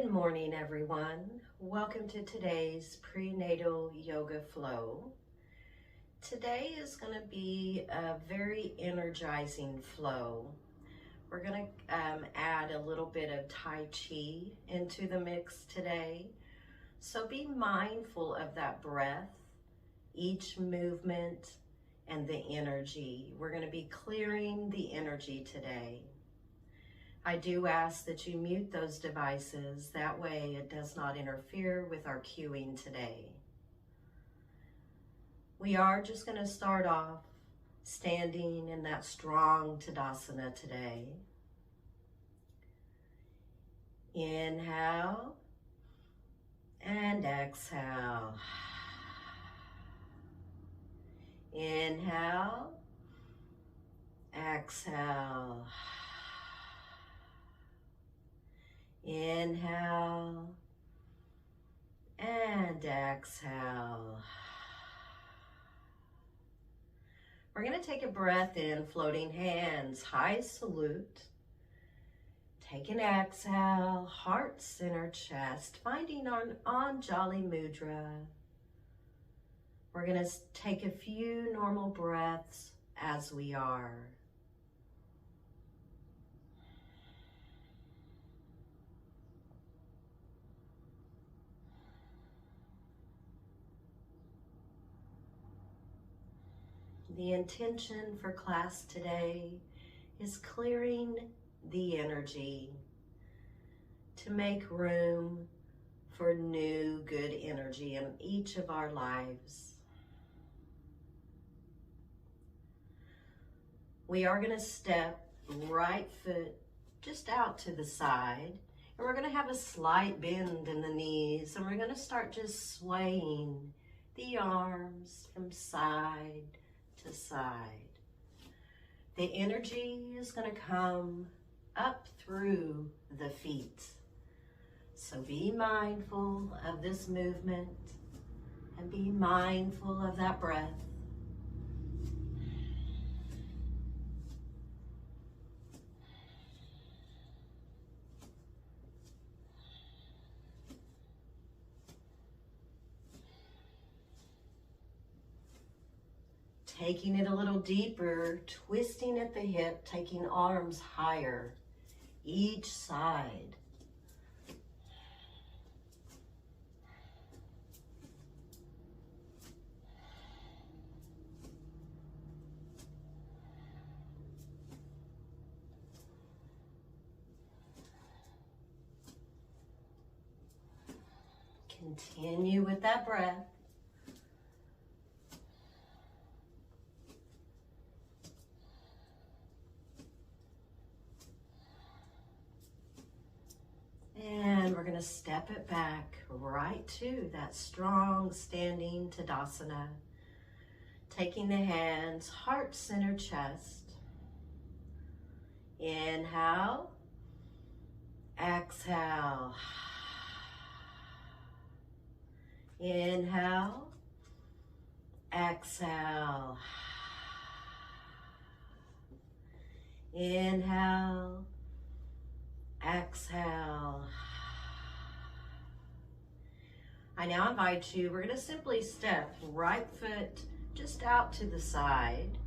Good morning, everyone. Welcome to today's prenatal yoga flow. Today is going to be a very energizing flow. We're going to add a little bit of Tai Chi into the mix today. So be mindful of that breath, each movement, and the energy. We're going to be clearing the energy today. I do ask that you mute those devices, that way it does not interfere with our cueing today. We are just going to start off standing in that strong Tadasana today. Inhale and exhale. Inhale, exhale. Inhale and exhale. We're going to take a breath in, floating hands, high salute. Take an exhale, heart center chest, finding our Anjali Mudra. We're going to take a few normal breaths as we are. The intention for class today is clearing the energy to make room for new good energy in each of our lives. We are going to step right foot just out to the side, and we're going to have a slight bend in the knees, and we're going to start just swaying the arms from side to side. The energy is going to come up through the feet. So be mindful of this movement and be mindful of that breath. Taking it a little deeper, twisting at the hip, taking arms higher, each side. Continue with that breath. And we're going to step it back right to that strong standing Tadasana. Taking the hands, heart center chest. Inhale, exhale. Inhale, exhale. Inhale, exhale. I now invite you, we're going to simply step right foot just out to the side.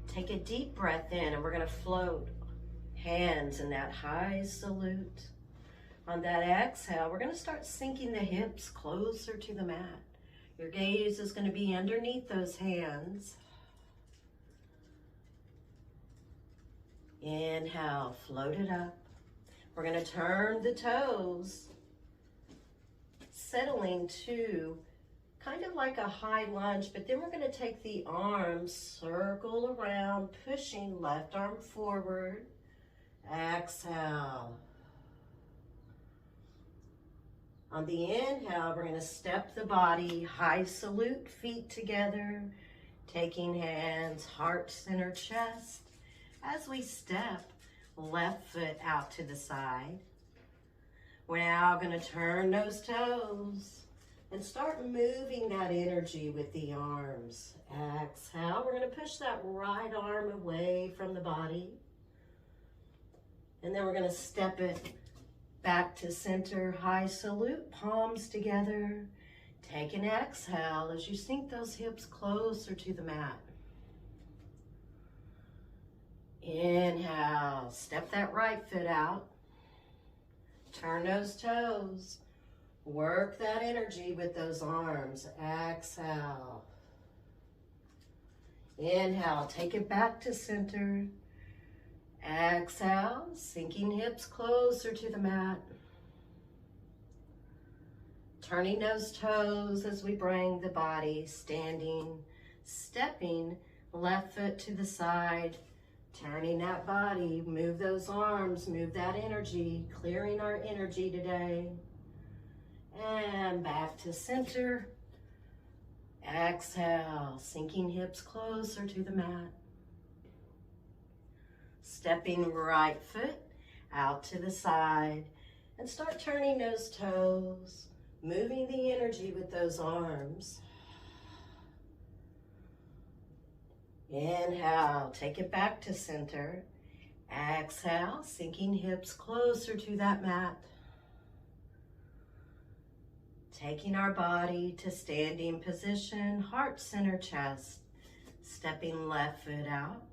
Take a deep breath in, and we're going to float hands in that high salute. On that exhale, we're going to start sinking the hips closer to the mat. Your gaze is going to be underneath those hands. Inhale, float it up. We're going to turn the toes, settling to kind of like a high lunge, but then we're going to take the arms, circle around, pushing left arm forward. Exhale. On the inhale, we're going to step the body, high salute, feet together, taking hands, heart center chest. As we step, left foot out to the side. We're now going to turn those toes and start moving that energy with the arms. Exhale, we're going to push that right arm away from the body. And then we're going to step it Back to center, high salute, palms together. Take an exhale as you sink those hips closer to the mat. Inhale, step that right foot out. Turn those toes. Work that energy with those arms. Exhale. Inhale, take it back to center. Exhale, sinking hips closer to the mat. Turning those toes as we bring the body standing, stepping, left foot to the side, turning that body, move those arms, move that energy, clearing our energy today. And back to center. Exhale, sinking hips closer to the mat. Stepping right foot out to the side and start turning those toes, moving the energy with those arms. Inhale, take it back to center. Exhale, sinking hips closer to that mat. Taking our body to standing position, heart center chest, stepping left foot out.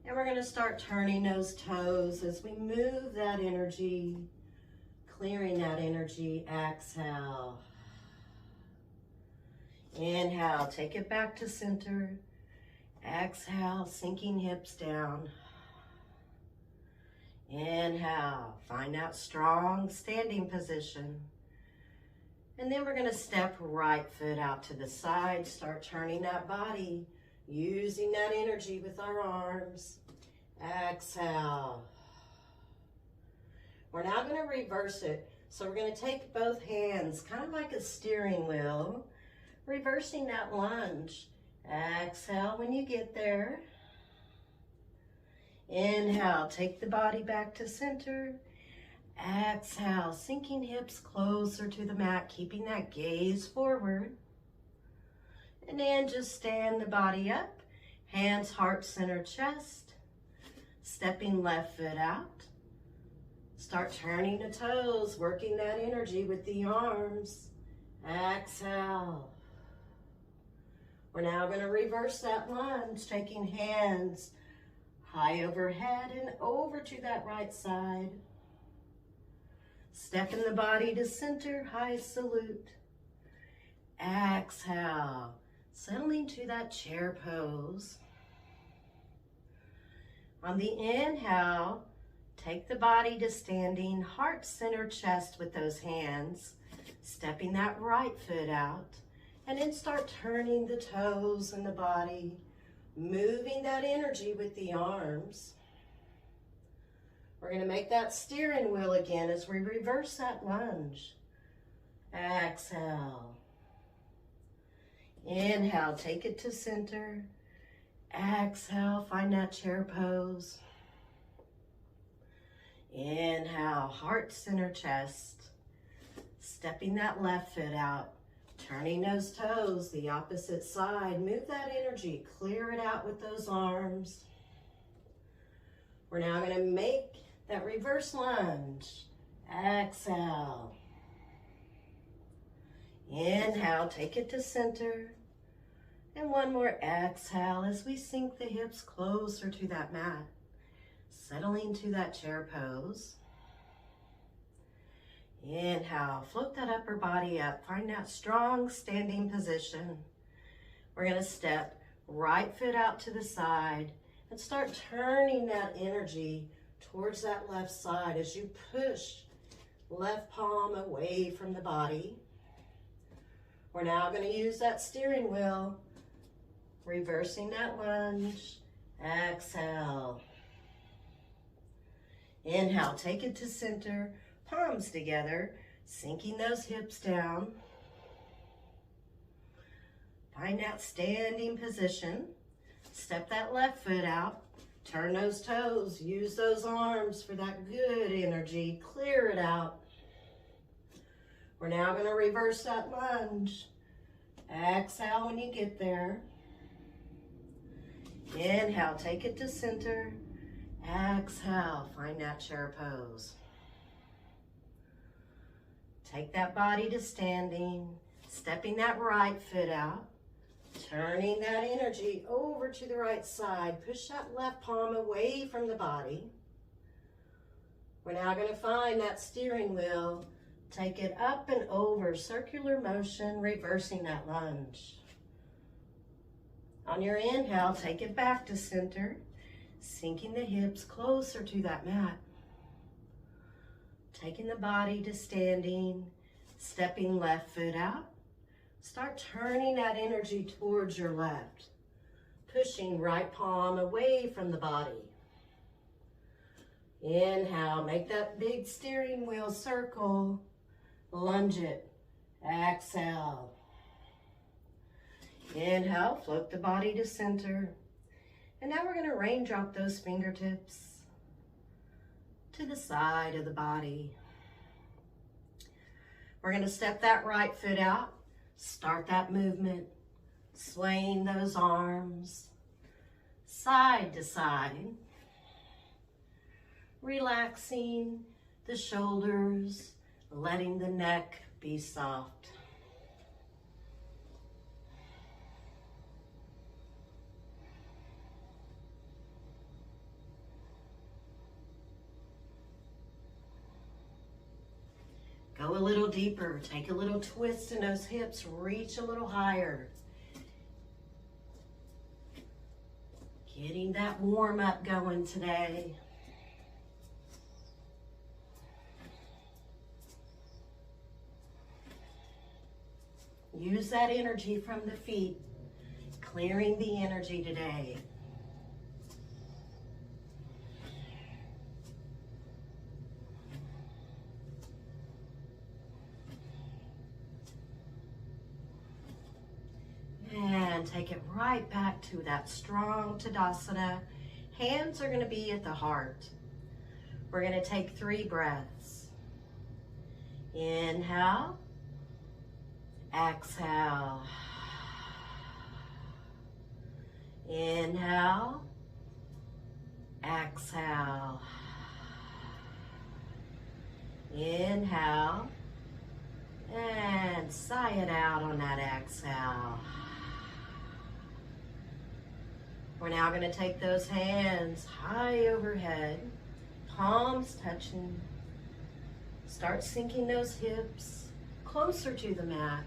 And we're going to start turning those toes as we move that energy, clearing that energy. Exhale. Inhale, take it back to center. Exhale, sinking hips down. Inhale, find that strong standing position. And then we're going to step right foot out to the side, start turning that body, using that energy with our arms. Exhale. We're now going to reverse it. So we're going to take both hands, kind of like a steering wheel, reversing that lunge. Exhale when you get there. Inhale, take the body back to center. Exhale, sinking hips closer to the mat, keeping that gaze forward. And then just stand the body up, hands, heart, center, chest. Stepping left foot out. Start turning the toes, working that energy with the arms. Exhale. We're now going to reverse that lunge, taking hands high overhead and over to that right side. Stepping the body to center, high salute. Exhale, settling to that chair pose. On the inhale, take the body to standing, heart, center, chest with those hands. Stepping that right foot out. And then start turning the toes and the body, moving that energy with the arms. We're going to make that steering wheel again as we reverse that lunge. Exhale. Inhale, take it to center. Exhale, find that chair pose. Inhale, heart, center, chest. Stepping that left foot out. Turning those toes the opposite side. Move that energy. Clear it out with those arms. We're now going to make that reverse lunge. Exhale. Inhale, take it to center. And one more exhale as we sink the hips closer to that mat. Settling to that chair pose. Inhale, float that upper body up. Find that strong standing position. We're going to step right foot out to the side and start turning that energy towards that left side as you push left palm away from the body. We're now going to use that steering wheel, reversing that lunge. Exhale. Inhale, take it to center. Palms together, sinking those hips down. Find that standing position. Step that left foot out. Turn those toes. Use those arms for that good energy. Clear it out. We're now going to reverse that lunge. Exhale when you get there. Inhale, take it to center. Exhale, find that chair pose. Take that body to standing, stepping that right foot out, turning that energy over to the right side. Push that left palm away from the body. We're now going to find that steering wheel. Take it up and over, circular motion, reversing that lunge. On your inhale, take it back to center, sinking the hips closer to that mat. Taking the body to standing, stepping left foot out. Start turning that energy towards your left, pushing right palm away from the body. Inhale, make that big steering wheel circle, lunge it, exhale. Inhale, float the body to center. And now we're going to raindrop those fingertips to the side of the body. We're going to step that right foot out, start that movement, swaying those arms side to side, relaxing the shoulders, letting the neck be soft. Go a little deeper, take a little twist in those hips, reach a little higher. Getting that warm up going today. Use that energy from the feet, clearing the energy today. And take it right back to that strong Tadasana. Hands are going to be at the heart. We're going to take 3 breaths. Inhale. Exhale. Inhale. Exhale. Inhale. And sigh it out on that exhale. We're now going to take those hands high overhead, palms touching. Start sinking those hips closer to the mat.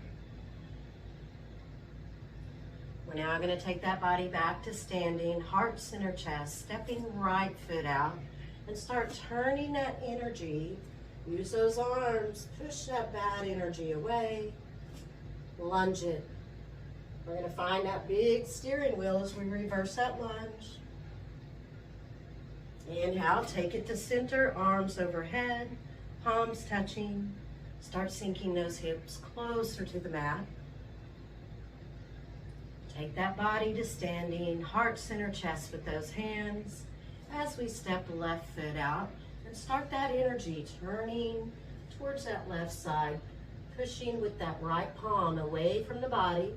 We're now going to take that body back to standing, heart center chest, stepping right foot out, and start turning that energy. Use those arms, push that bad energy away, lunge it. We're going to find that big steering wheel as we reverse that lunge. Inhale, take it to center, arms overhead, palms touching. Start sinking those hips closer to the mat. Take that body to standing, heart center chest with those hands as we step left foot out and start that energy turning towards that left side, pushing with that right palm away from the body.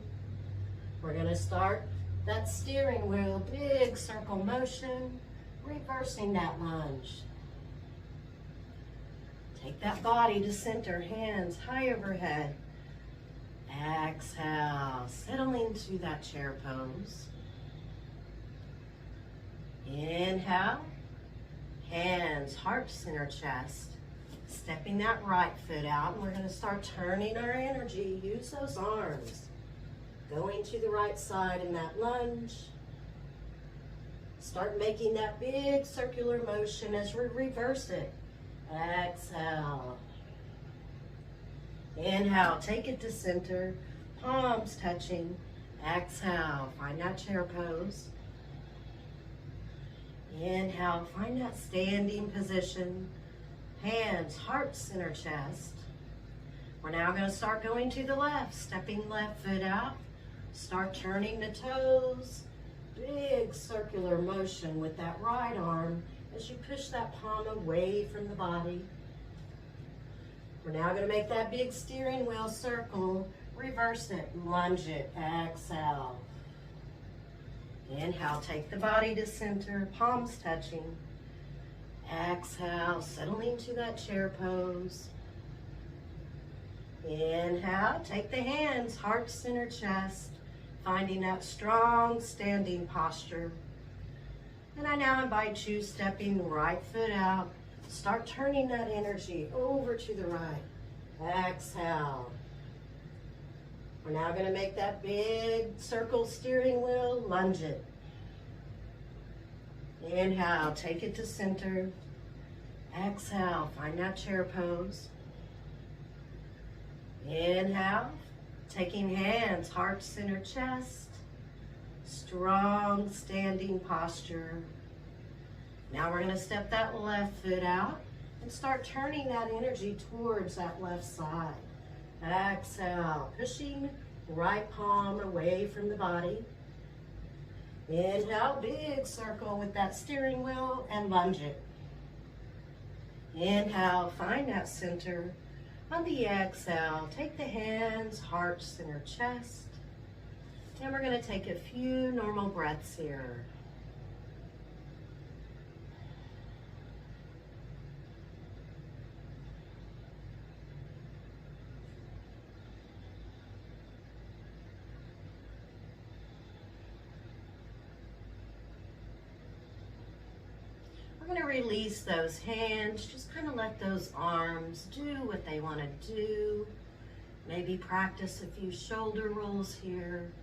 We're going to start that steering wheel, big circle motion, reversing that lunge. Take that body to center, hands high overhead. Exhale, settle into that chair pose. Inhale, hands, heart center chest. Stepping that right foot out, and we're going to start turning our energy. Use those arms. Going to the right side in that lunge. Start making that big circular motion as we reverse it. Exhale. Inhale, take it to center, palms touching. Exhale, find that chair pose. Inhale, find that standing position. Hands, heart center chest. We're now going to start going to the left, stepping left foot out. Start turning the toes. Big circular motion with that right arm as you push that palm away from the body. We're now going to make that big steering wheel circle. Reverse it, lunge it, exhale. Inhale, take the body to center, palms touching. Exhale, settling to that chair pose. Inhale, take the hands, heart, center, chest, finding that strong standing posture. And I now invite you, stepping right foot out, start turning that energy over to the right. Exhale. We're now going to make that big circle steering wheel, lunge it. Inhale, take it to center. Exhale, find that chair pose. Inhale, taking hands, heart, center, chest. Strong standing posture. Now we're going to step that left foot out and start turning that energy towards that left side. Exhale, pushing right palm away from the body. Inhale, big circle with that steering wheel and lunge it. Inhale, find that center. On the exhale, take the hands, heart, center, chest. And we're going to take a few normal breaths here. We're going to release those hands, just kind of let those arms do what they want to do. Maybe practice a few shoulder rolls here.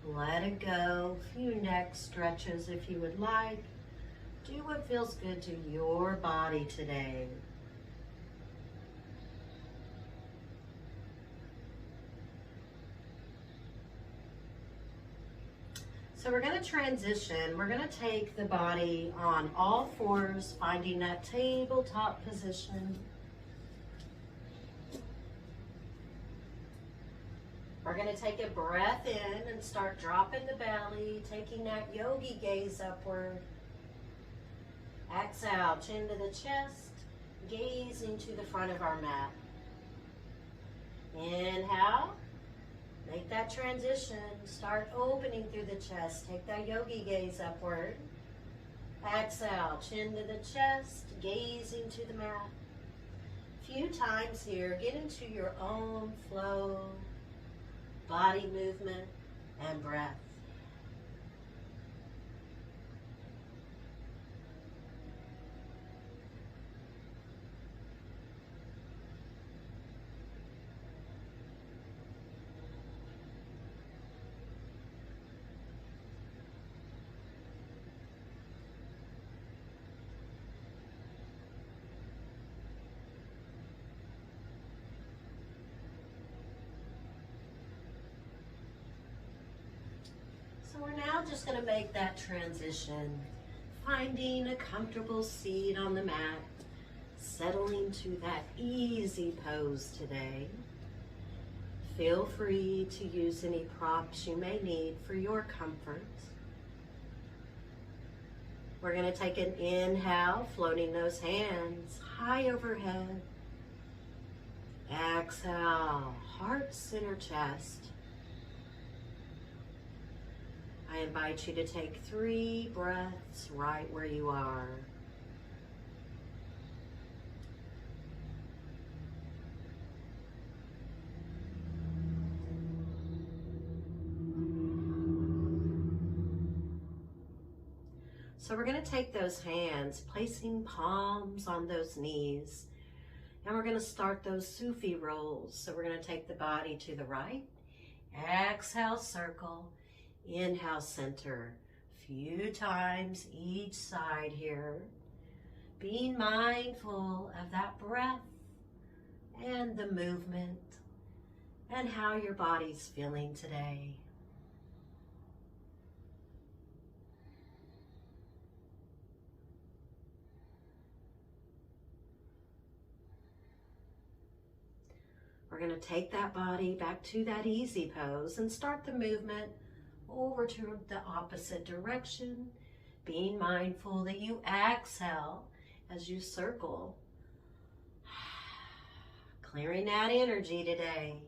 Let it go. A few neck stretches if you would like. Do what feels good to your body today. So we're going to transition. We're going to take the body on all fours, finding that tabletop position. We're going to take a breath in and start dropping the belly, taking that yogi gaze upward. Exhale, chin to the chest, gazing to the front of our mat. Inhale. Make that transition. Start opening through the chest. Take that yogi gaze upward. Exhale, chin to the chest, gazing to the mat. A few times here, get into your own flow, body movement, and breath. So we're now just going to make that transition, finding a comfortable seat on the mat, settling to that easy pose today. Feel free to use any props you may need for your comfort. We're going to take an inhale, floating those hands high overhead. Exhale, heart, center, chest. I invite you to take 3 breaths right where you are. So we're going to take those hands, placing palms on those knees, and we're going to start those Sufi rolls. So we're going to take the body to the right, exhale, circle. Inhale, center. Few times each side here. Being mindful of that breath and the movement and how your body's feeling today. We're going to take that body back to that easy pose and start the movement over to the opposite direction, being mindful that you exhale as you circle, clearing that energy today.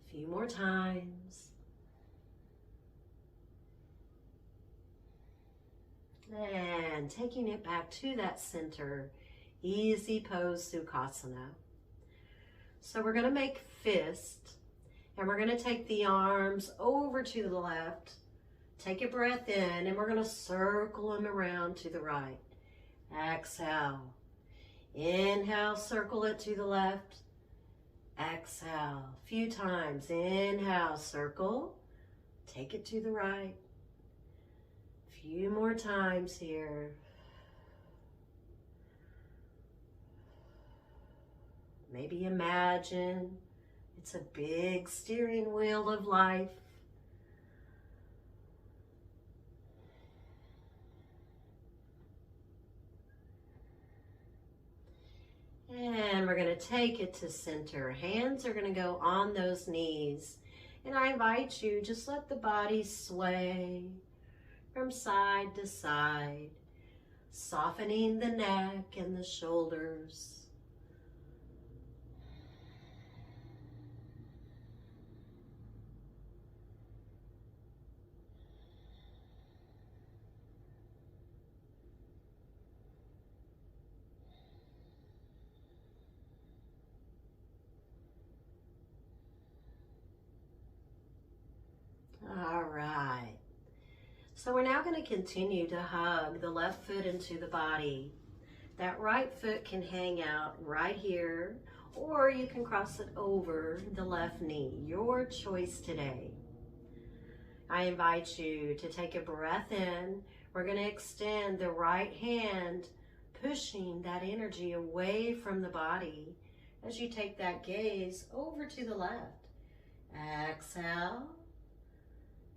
A few more times. And taking it back to that center, easy pose, Sukhasana. So we're going to make fist, and we're going to take the arms over to the left. Take a breath in, and we're going to circle them around to the right. Exhale. Inhale, circle it to the left. Exhale. A few times. Inhale, circle. Take it to the right. A few more times here. Maybe imagine it's a big steering wheel of life. And we're going to take it to center. Hands are going to go on those knees. And I invite you, just let the body sway from side to side, softening the neck and the shoulders. All right. So we're now going to continue to hug the left foot into the body. That right foot can hang out right here, or you can cross it over the left knee. Your choice today. I invite you to take a breath in. We're going to extend the right hand, pushing that energy away from the body as you take that gaze over to the left. Exhale.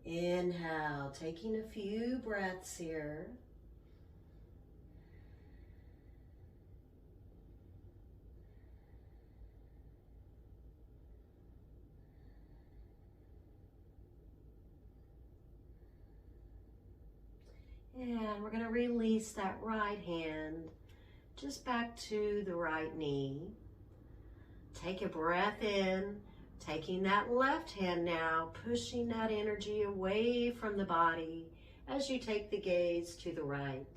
Inhale, taking a few breaths here. And we're going to release that right hand just back to the right knee. Take a breath in, taking that left hand now, pushing that energy away from the body as you take the gaze to the right.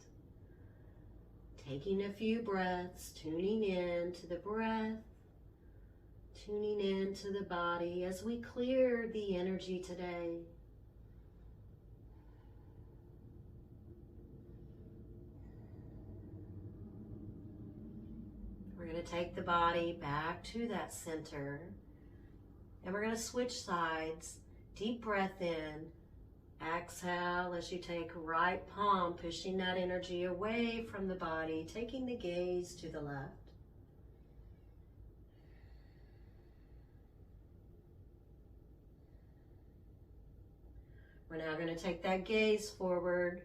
Taking a few breaths, tuning in to the breath, tuning into the body as we clear the energy today. We're going to take the body back to that center, and we're going to switch sides. Deep breath in. Exhale as you take right palm, pushing that energy away from the body, taking the gaze to the left. We're now going to take that gaze forward,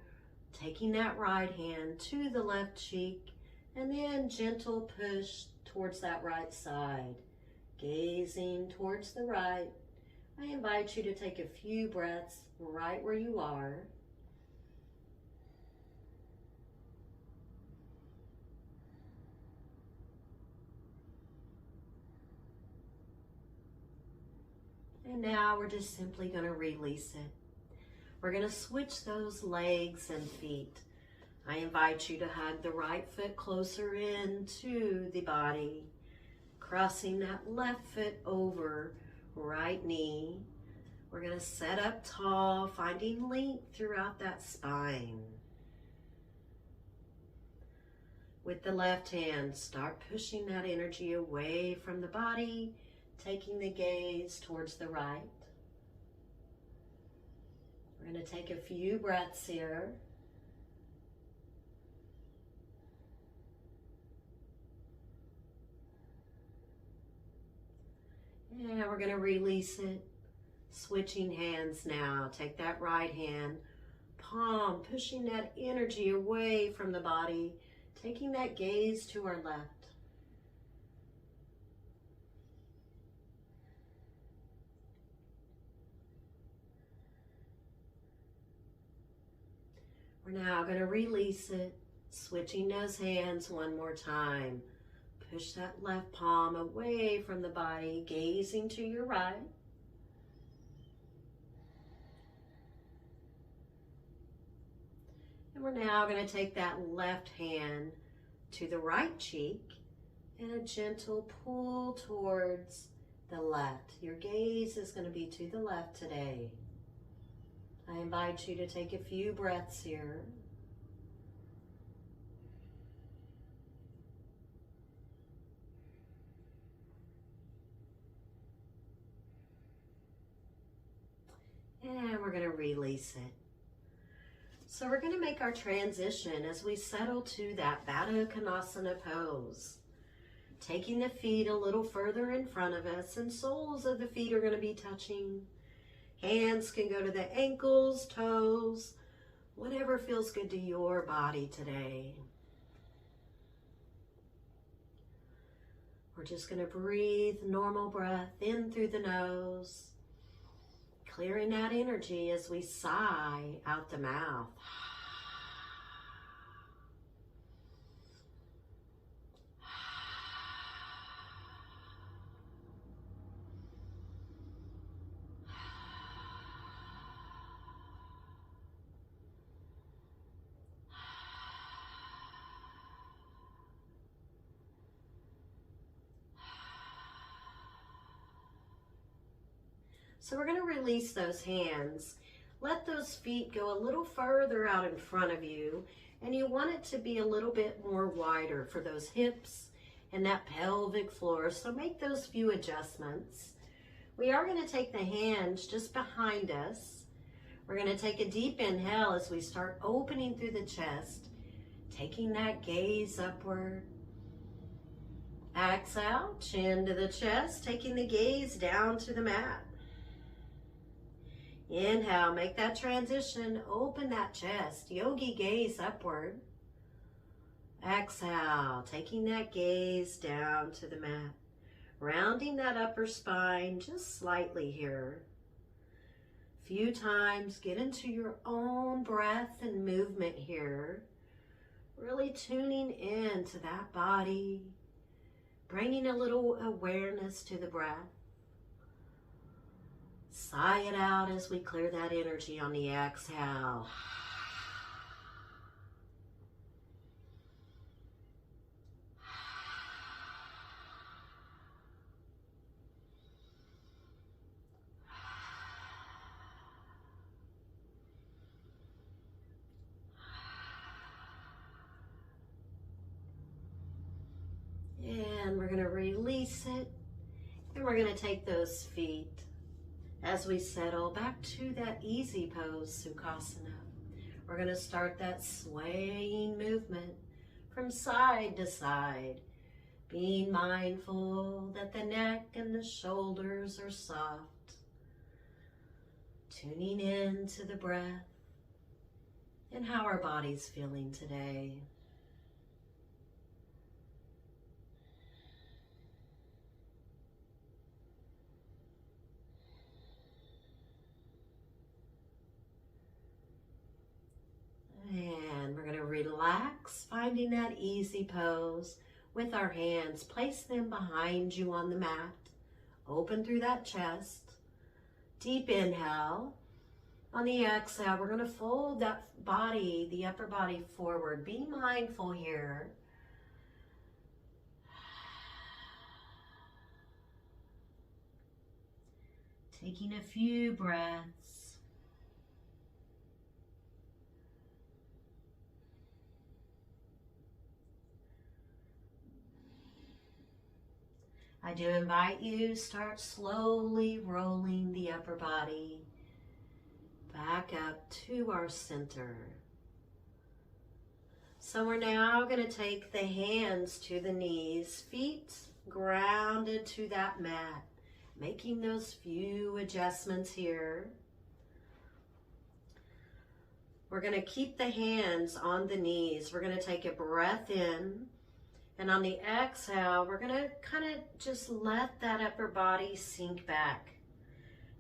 taking that right hand to the left cheek, and then gentle push towards that right side. Gazing towards the right, I invite you to take a few breaths right where you are. And now we're just simply going to release it. We're going to switch those legs and feet. I invite you to hug the right foot closer into the body, crossing that left foot over right knee. We're going to set up tall, finding length throughout that spine. With the left hand, start pushing that energy away from the body, taking the gaze towards the right. We're going to take a few breaths here. And we're going to release it. Switching hands now. Take that right hand, palm, pushing that energy away from the body, taking that gaze to our left. We're now going to release it, switching those hands one more time. Push that left palm away from the body, gazing to your right. And we're now going to take that left hand, to the right cheek and a gentle pull towards the left. Your gaze is going to be to the left today. I invite you to take a few breaths here. And we're going to release it. So we're going to make our transition as we settle to that Baddha Konasana pose. Taking the feet a little further in front of us, and soles of the feet are going to be touching. Hands can go to the ankles, toes, whatever feels good to your body today. We're just going to breathe normal breath in through the nose, clearing that energy as we sigh out the mouth. So we're going to release those hands. Let those feet go a little further out in front of you, and you want it to be a little bit more wider for those hips and that pelvic floor. So make those few adjustments. We are going to take the hands just behind us. We're going to take a deep inhale as we start opening through the chest, taking that gaze upward. Exhale, chin to the chest, taking the gaze down to the mat. Inhale, make that transition, open that chest, yogi gaze upward. Exhale, taking that gaze down to the mat. Rounding that upper spine just slightly here. Few times, get into your own breath and movement here. Really tuning into that body, bringing a little awareness to the breath. Sigh it out as we clear that energy on the exhale. And we're going to release it, and we're going to take those feet as we settle back to that easy pose, Sukhasana. We're going to start that swaying movement from side to side, being mindful that the neck and the shoulders are soft, tuning in to the breath and how our body's feeling today. And we're going to relax, finding that easy pose with our hands. Place them behind you on the mat. Open through that chest. Deep inhale. On the exhale, we're going to fold that body, the upper body forward. Be mindful here. Taking a few breaths. I do invite you to start slowly rolling the upper body back up to our center. So we're now going to take the hands to the knees, feet grounded to that mat, making those few adjustments here. We're going to keep the hands on the knees. We're going to take a breath in. And on the exhale, we're going to kind of just let that upper body sink back.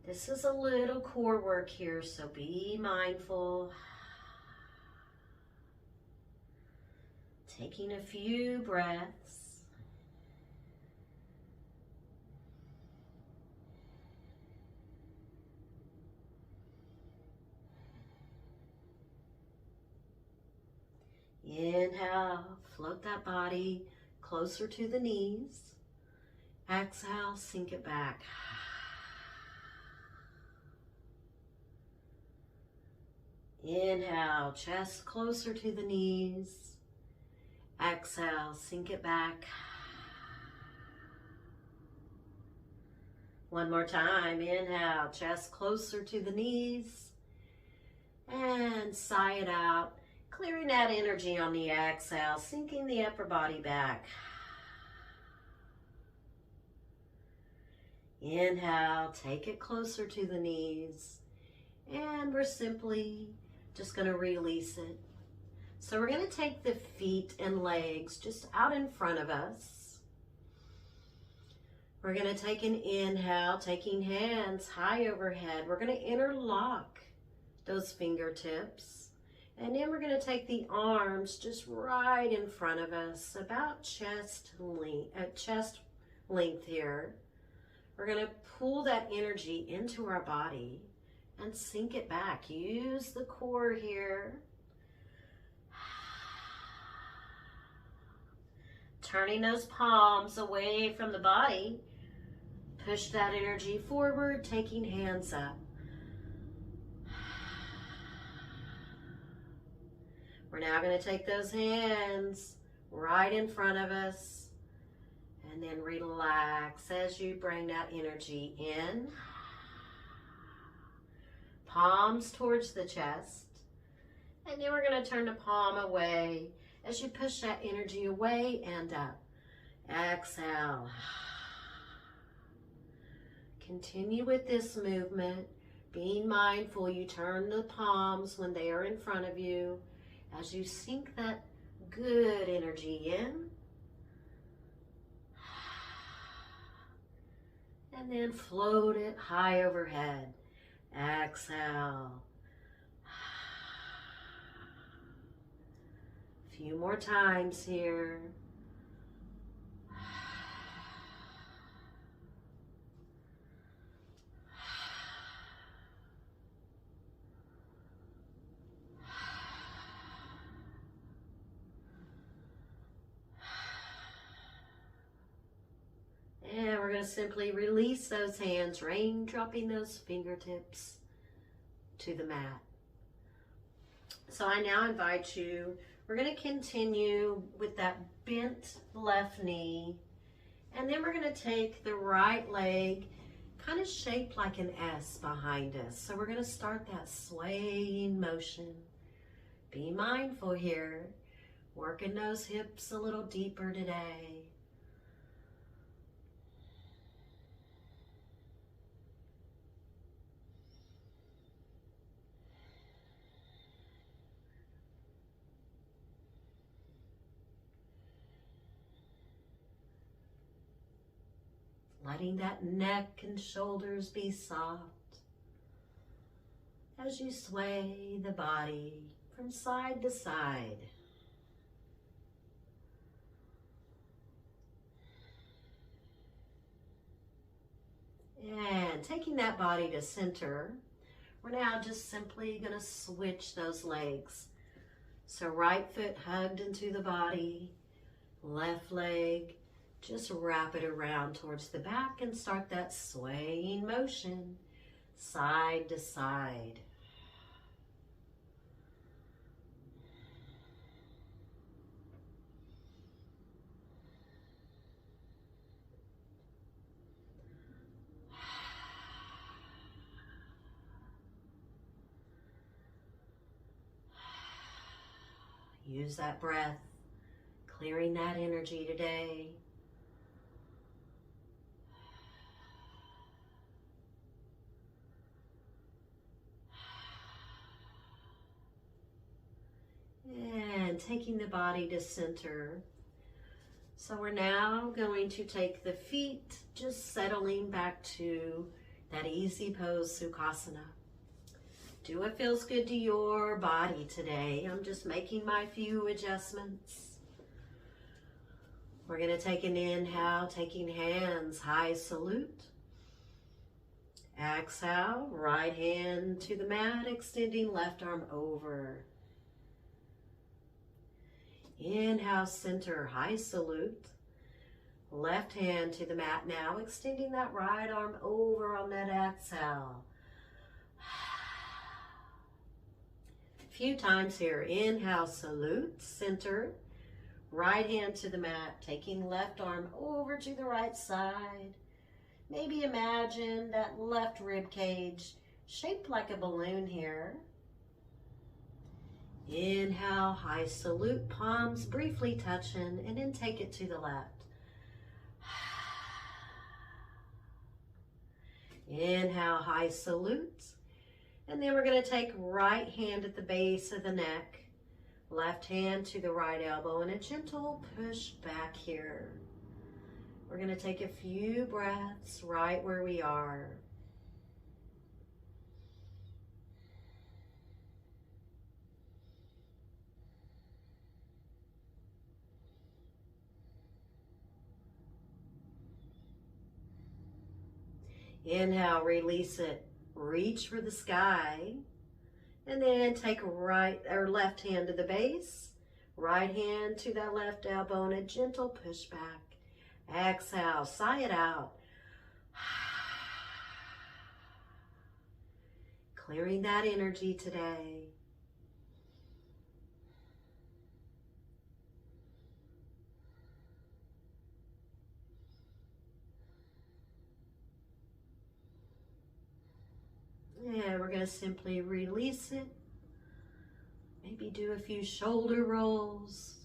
This is a little core work here, so be mindful. Taking a few breaths. Inhale. float that body closer to the knees. Exhale, sink it back. Inhale, chest closer to the knees. Exhale, sink it back. One more time. Inhale, chest closer to the knees. And sigh it out, clearing that energy on the exhale, sinking the upper body back. Inhale, take it closer to the knees. And we're simply just going to release it. So we're going to take the feet and legs just out in front of us. We're going to take an inhale, taking hands high overhead. We're going to interlock those fingertips. And then we're going to take the arms just right in front of us, about chest length here. We're going to pull that energy into our body and sink it back. Use the core here. Turning those palms away from the body. Push that energy forward, taking hands up. We're now going to take those hands right in front of us and then relax as you bring that energy in. Palms towards the chest. And then we're going to turn the palm away as you push that energy away and up. Exhale. Continue with this movement. Being mindful, you turn the palms when they are in front of you as you sink that good energy in. And then float it high overhead. Exhale. A few more times here. And we're going to simply release those hands, raindropping those fingertips to the mat. So I now invite you, we're going to continue with that bent left knee. And then we're going to take the right leg, kind of shaped like an S behind us. So we're going to start that swaying motion. Be mindful here, working those hips a little deeper today. Letting that neck and shoulders be soft as you sway the body from side to side. And taking that body to center, we're now just simply going to switch those legs. So right foot hugged into the body, left leg, just wrap it around towards the back and start that swaying motion, side to side. Use that breath, clearing that energy today. And taking the body to center. So we're now going to take the feet, just settling back to that easy pose, Sukhasana. Do what feels good to your body today. I'm just making my few adjustments. We're going to take an inhale, taking hands, high salute. Exhale, right hand to the mat, extending left arm over. Inhale, center, high salute. Left hand to the mat now, extending that right arm over on that exhale. A few times here. Inhale, salute, center. Right hand to the mat, taking left arm over to the right side. Maybe imagine that left rib cage shaped like a balloon here. Inhale, high salute, palms briefly touching, and then take it to the left. Inhale, high salute. And then we're going to take right hand at the base of the neck, left hand to the right elbow, and a gentle push back here. We're going to take a few breaths right where we are. Inhale, release it. Reach for the sky. And then take right or left hand to the base. Right hand to that left elbow and a gentle push back. Exhale, sigh it out. Clearing that energy today. And we're going to simply release it. Maybe do a few shoulder rolls.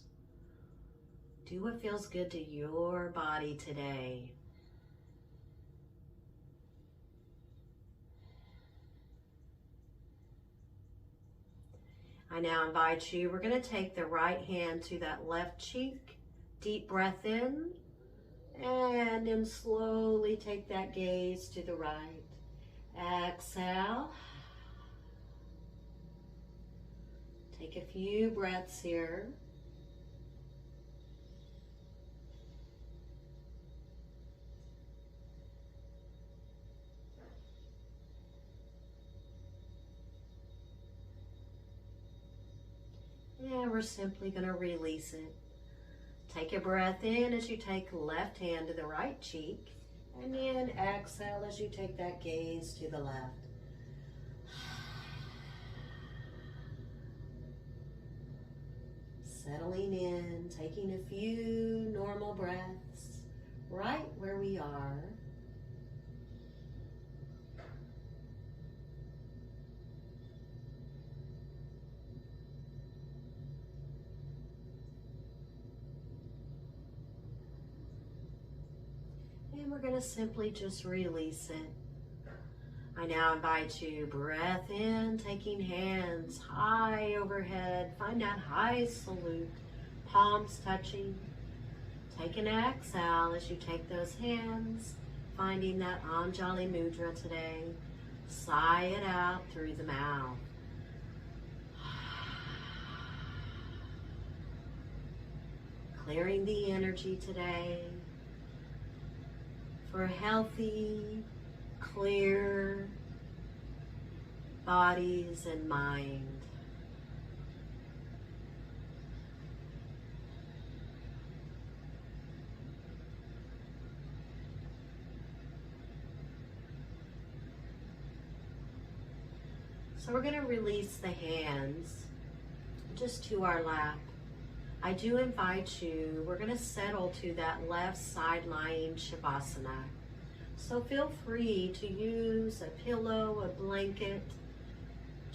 Do what feels good to your body today. I now invite you, we're going to take the right hand to that left cheek. Deep breath in. And then slowly take that gaze to the right. Exhale. Take a few breaths here. And we're simply going to release it. Take a breath in as you take left hand to the right cheek. And then exhale as you take that gaze to the left. Settling in, taking a few normal breaths right where we are. And we're going to simply just release it. I now invite you, breath in, taking hands high overhead. Find that high salute, palms touching. Take an exhale as you take those hands, finding that Anjali Mudra today. Sigh it out through the mouth. Clearing the energy today for healthy, clear bodies and mind. So we're going to release the hands just to our lap. I do invite you, we're going to settle to that left side lying Shavasana. So feel free to use a pillow, a blanket.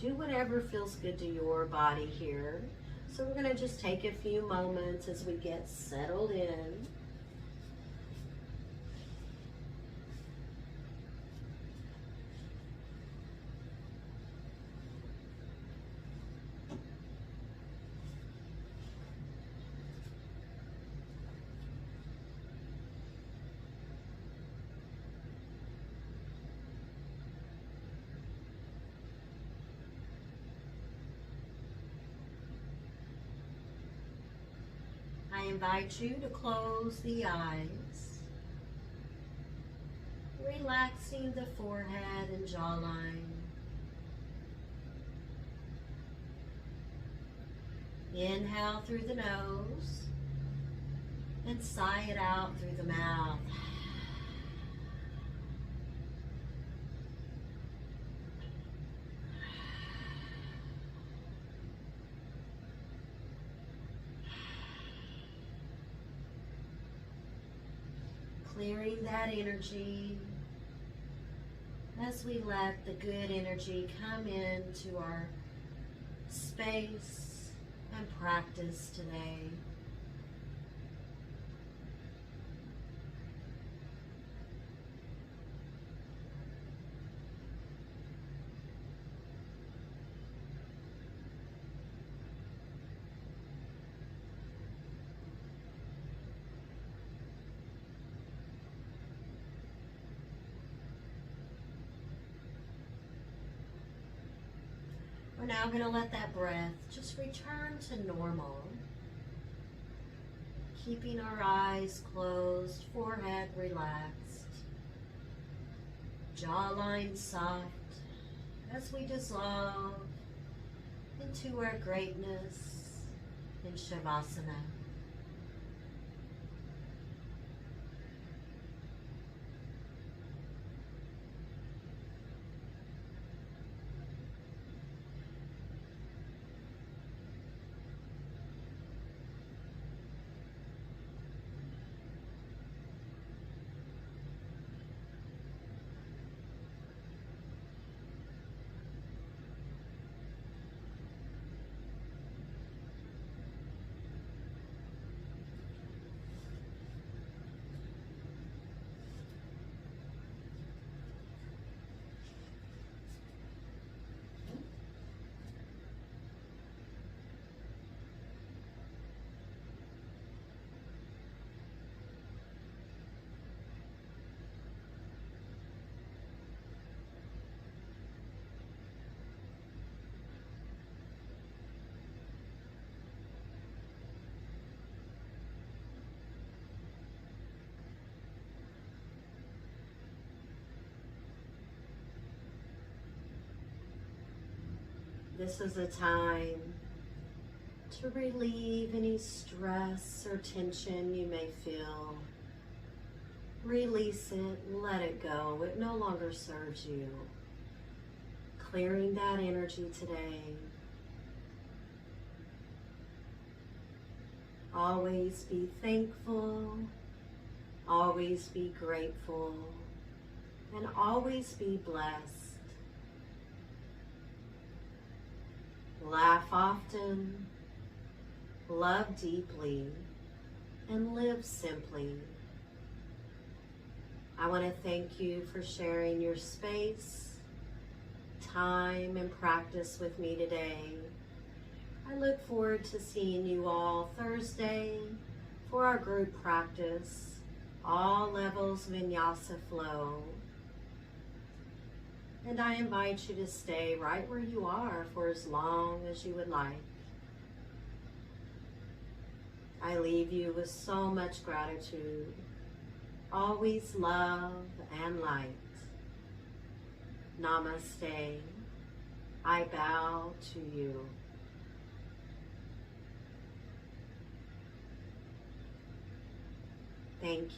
Do whatever feels good to your body here. So we're going to just take a few moments as we get settled in. I invite you to close the eyes, relaxing the forehead and jawline. Inhale through the nose and sigh it out through the mouth. Clearing that energy as we let the good energy come into our space and practice today. We're now going to let that breath just return to normal. Keeping our eyes closed, forehead relaxed, jawline soft as we dissolve into our greatness in Shavasana. This is a time to relieve any stress or tension you may feel. Release it, let it go. It no longer serves you. Clearing that energy today. Always be thankful, always be grateful, and always be blessed. Laugh often, love deeply, and live simply. I want to thank you for sharing your space, time, and practice with me today. I look forward to seeing you all Thursday for our group practice, all levels Vinyasa flow. And I invite you to stay right where you are for as long as you would like. I leave you with so much gratitude, always love and light. Namaste. I bow to you. Thank you.